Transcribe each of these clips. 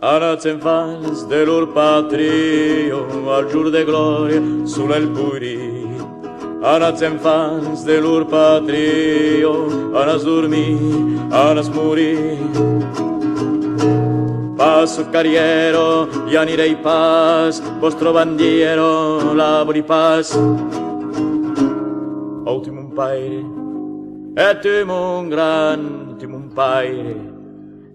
Anats infants de lor patrio al jour de glòria sul el purí. Anats infants de lor patrio, anas dormir, anas morir. Passo carriero, ja anirei pas, vostro bandiero, labori pas. Oh, tu mon paire, et tu mon gran, tu mon paire,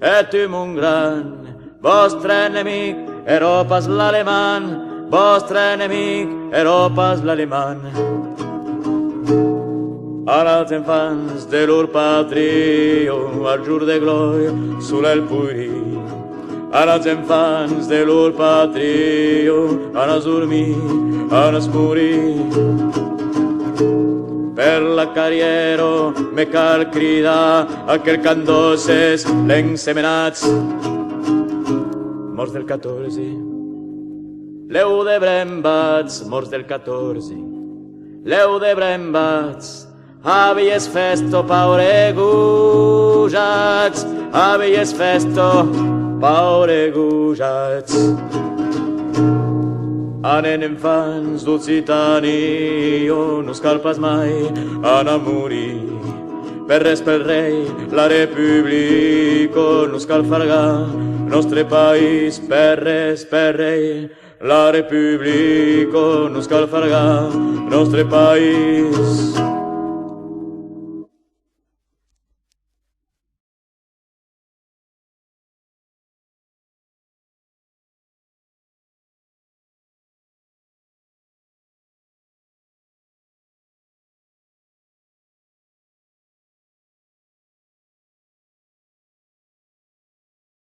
et tu mon gran, vostre enemic, Europas l'aleman, vostre enemic, Europas l'aleman. Anats infants de lor patrio, al jour de glòria, sul el purí. Anats infants de lor patrio, anas dormir, anas morir. Per la carriero me cal cridar aquel candoses l'ensemenats. Morts del 14, l'eu de Brembats, morts del 14, l'eu de Brembats. Havies festo pauregujats, havies festo pauregujats. Anen infants d'Occitània, no cal pas mai anar a morir. Per res pel rei, la república, no cal fargar nostre país. Per res pel rei, la república, no cal fargar nostre país.